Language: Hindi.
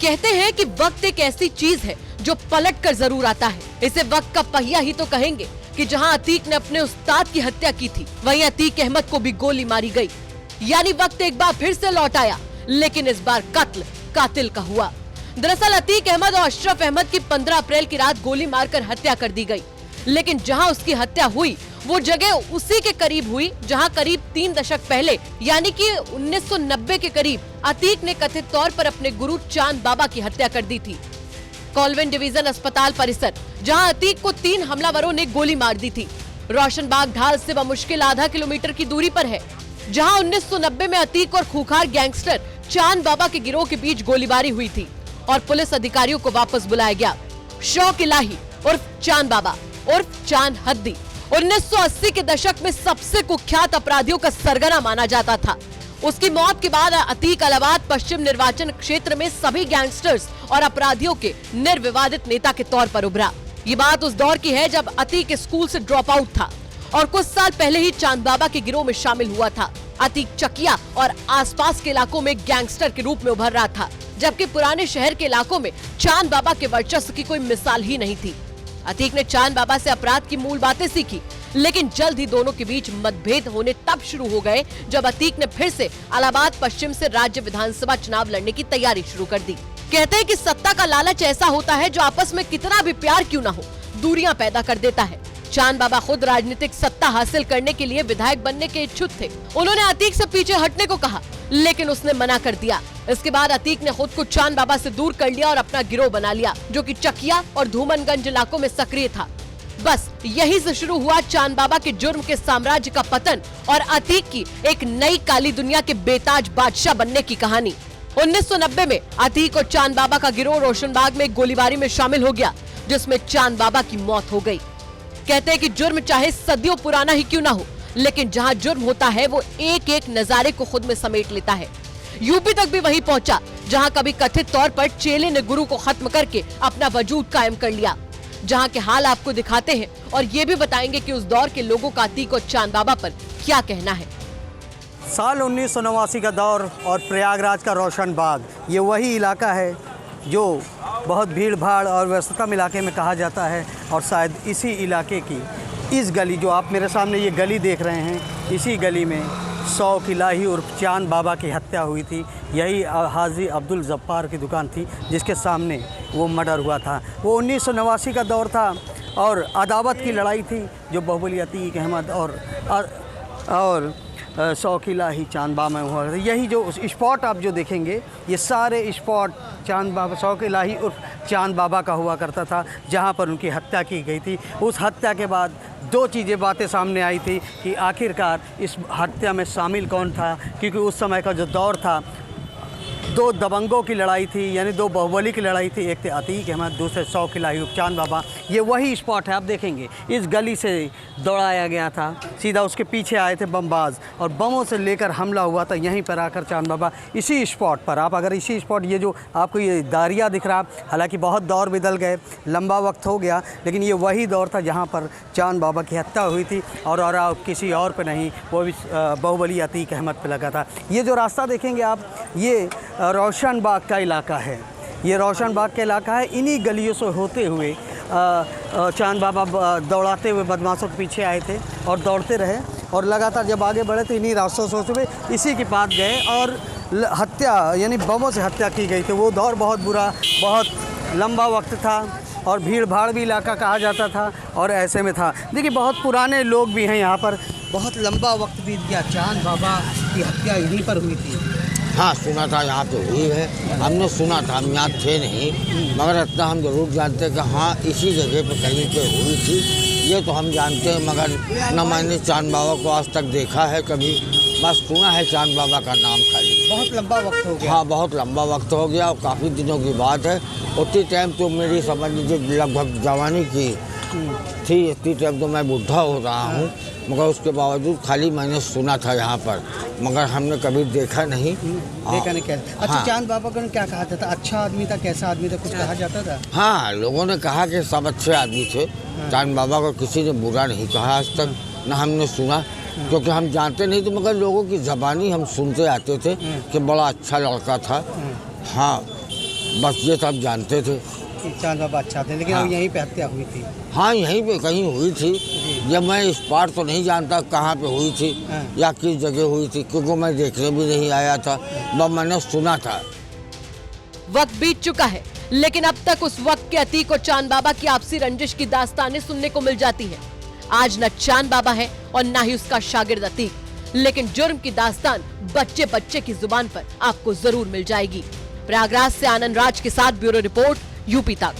कहते हैं कि वक्त एक ऐसी चीज है जो पलट कर जरूर आता है। इसे वक्त का पहिया ही तो कहेंगे कि जहां अतीक ने अपने उस्ताद की हत्या की थी, वहीं अतीक अहमद को भी गोली मारी गई। यानी वक्त एक बार फिर से लौट आया, लेकिन इस बार कत्ल कातिल का हुआ। दरअसल अतीक अहमद और अशरफ अहमद की 15 अप्रैल की रात गोली मारकर हत्या कर दी गई। लेकिन जहां उसकी हत्या हुई वो जगह उसी के करीब हुई जहां करीब 3 दशक पहले यानी कि 1990 के करीब अतीक ने कथित तौर पर अपने गुरु चांद बाबा की हत्या कर दी थी। कॉलवेंट डिवीजन अस्पताल परिसर, जहां अतीक को 3 हमलावरों ने गोली मार दी थी, रोशनबाग ढाल से बमुश्किल आधा किलोमीटर की दूरी पर है, जहां 1990 में अतीक और खूंखार गैंगस्टर चांद बाबा के गिरोह के बीच गोलीबारी हुई थी और पुलिस अधिकारियों को वापस बुलाया गया। शौक इलाही उर्फ चांद बाबा उर्फ चांद हद्दी 1980 के दशक में सबसे कुख्यात अपराधियों का सरगना माना जाता था। उसकी मौत के बाद अतीक इलाहाबाद पश्चिम निर्वाचन क्षेत्र में सभी गैंगस्टर्स और अपराधियों के निर्विवादित नेता के तौर पर उभरा। ये बात उस दौर की है जब अतीक स्कूल से ड्रॉप आउट था और कुछ साल पहले ही चांद बाबा के गिरोह में शामिल हुआ था। अतीक चकिया और आसपास के इलाकों में गैंगस्टर के रूप में उभर रहा था, जबकि पुराने शहर के इलाकों में चांद बाबा के वर्चस्व की कोई मिसाल ही नहीं थी। अतीक ने चांद बाबा से अपराध की मूल बातें सीखी, लेकिन जल्द ही दोनों के बीच मतभेद होने तब शुरू हो गए जब अतीक ने फिर से इलाहाबाद पश्चिम से राज्य विधानसभा चुनाव लड़ने की तैयारी शुरू कर दी। कहते हैं कि सत्ता का लालच ऐसा होता है जो आपस में कितना भी प्यार क्यों न हो, दूरियां पैदा कर देता है। चांद बाबा खुद राजनीतिक सत्ता हासिल करने के लिए विधायक बनने के इच्छुक थे। उन्होंने अतीक से पीछे हटने को कहा, लेकिन उसने मना कर दिया। इसके बाद अतीक ने खुद को चांद बाबा से दूर कर लिया और अपना गिरोह बना लिया, जो कि चकिया और धूमनगंज इलाकों में सक्रिय था। बस यहीं से शुरू हुआ चांद बाबा के जुर्म के साम्राज्य का पतन और अतीक की एक नई काली दुनिया के बेताज बादशाह बनने की कहानी। 1990 में अतीक और चांद बाबा का गिरोह रोशनबाग में गोलीबारी में शामिल हो गया, जिसमें चांद बाबा की मौत हो गई। कहते हैं कि जुर्म चाहे सदियों पुराना ही क्यों ना हो, लेकिन जहां जुर्म होता है वो एक एक नजारे को खुद में समेट लेता है। यूपी तक भी वही पहुंचा, जहां कभी कथित तौर पर चेले ने गुरु को खत्म करके अपना वजूद कायम कर लिया। जहां के हाल आपको दिखाते हैं और ये भी बताएंगे कि उस दौर के लोगों का अतीक और चांद बाबा पर क्या कहना है। साल 1989 का दौर और प्रयागराज का रोशनबाग, ये वही इलाका है जो बहुत भीड़ भाड़ और व्यस्ततम इलाके में कहा जाता है। और शायद इसी इलाके की इस गली, जो आप मेरे सामने ये गली देख रहे हैं, इसी गली में शौक इलाही उर्फ चांद बाबा की हत्या हुई थी। यही हाजी अब्दुल जब्बार की दुकान थी जिसके सामने वो मर्डर हुआ था। वो 1989 का दौर था और अदावत की लड़ाई थी जो बाहुबली अतीक अहमद और शौक इलाही चांद बाबा में हुआ। यही जो स्पॉट आप जो देखेंगे, ये सारे स्पॉट चांद बाबा शौक इलाही उर्फ चांद बाबा का हुआ करता था, जहाँ पर उनकी हत्या की गई थी। उस हत्या के बाद 2 बातें सामने आई थी कि आखिरकार इस हत्या में शामिल कौन था, क्योंकि उस समय का जो दौर था 2 दबंगों की लड़ाई थी, यानी 2 बाहुबली की लड़ाई थी। एक थे अतीक अहमद, दूसरे शौक इलाही चांद बाबा। ये वही स्पॉट है, आप देखेंगे इस गली से दौड़ाया गया था, सीधा उसके पीछे आए थे बमबाज और बमों से लेकर हमला हुआ था यहीं पर आकर चांद बाबा इसी स्पॉट पर। आप अगर इसी स्पॉट, ये जो आपको ये दारिया दिख रहा, हालांकि बहुत दौर बदल गए, लंबा वक्त हो गया, लेकिन ये वही दौर था जहाँ पर चांद बाबा की हत्या हुई थी और किसी और पर नहीं, वो भी बाहुबली अतीक अहमद पर लगा था। ये जो रास्ता देखेंगे आप, ये रोशनबाग का इलाका है। ये रोशनबाग का इलाका है। इन्हीं गलियों से होते हुए चांद बाबा दौड़ाते हुए बदमाशों के पीछे आए थे और दौड़ते रहे और लगातार जब आगे बढ़े तो इन्हीं रास्तों से होते हुए इसी के पास गए और हत्या यानी बमों से हत्या की गई थी। वो दौर बहुत बुरा, बहुत लंबा वक्त था और भीड़ भाड़ भी इलाका कहा जाता था और ऐसे में था। देखिए बहुत पुराने लोग भी हैं यहाँ पर, बहुत लंबा वक्त बीत गया। चांद बाबा की हत्या यहीं पर हुई थी। हाँ, सुना था यहाँ पे हुई है, हमने सुना था, हम यहाँ थे नहीं, मगर इतना हम जरूर जानते हैं कि हाँ इसी जगह पे कहीं पे हुई थी। ये तो हम जानते हैं, मगर न मैंने चांद बाबा को आज तक देखा है कभी, बस सुना है चांद बाबा का नाम खाली। बहुत लंबा वक्त हो गया। हाँ, बहुत लंबा वक्त हो गया और काफ़ी दिनों की बात है। उतनी टाइम तो मेरी समझ लीजिए लगभग जवानी की थी, इतनी टाइम तो मैं बुढ़ा हो रहा हूँ, मगर उसके बावजूद खाली मैंने सुना था यहाँ पर, मगर हमने कभी देखा नहीं। देखा नहीं कैसे? अच्छा, हाँ। चांद बाबा को क्या कहा था? अच्छा आदमी था, कैसा आदमी था, कुछ कहा जाता था? हाँ, लोगों ने कहा कि सब अच्छे आदमी थे। हाँ। चांद बाबा को किसी ने बुरा नहीं कहा आज तक, न हमने सुना, क्योंकि हम जानते नहीं थे, मगर लोगों की ज़बानी हम सुनते आते थे कि बड़ा अच्छा लड़का था। हाँ, बस ये सब जानते थे। कि चांद बाबा अच्छा थे, लेकिन हाँ। अब यहीं पे हत्या हुई थी। हाँ, यहीं पे कहीं हुई थी। जब मैं इस पार तो नहीं जानता कहाँ पे हुई थी हाँ। या किस जगह हुई थी, क्योंकि मैं देखने भी नहीं आया था, बस मैंने सुना था। वक्त बीत चुका है, लेकिन अब तक उस वक्त के अतीक और चांद बाबा की आपसी रंजिश की दास्तानें सुनने को मिल जाती हैं। आज न चांद बाबा है और न ही उसका शागिर्द अतीक, लेकिन जुर्म की दास्तान बच्चे बच्चे की जुबान पर आपको जरूर मिल जाएगी। प्रयागराज से आनंद राज के साथ ब्यूरो रिपोर्ट, यूपी तक।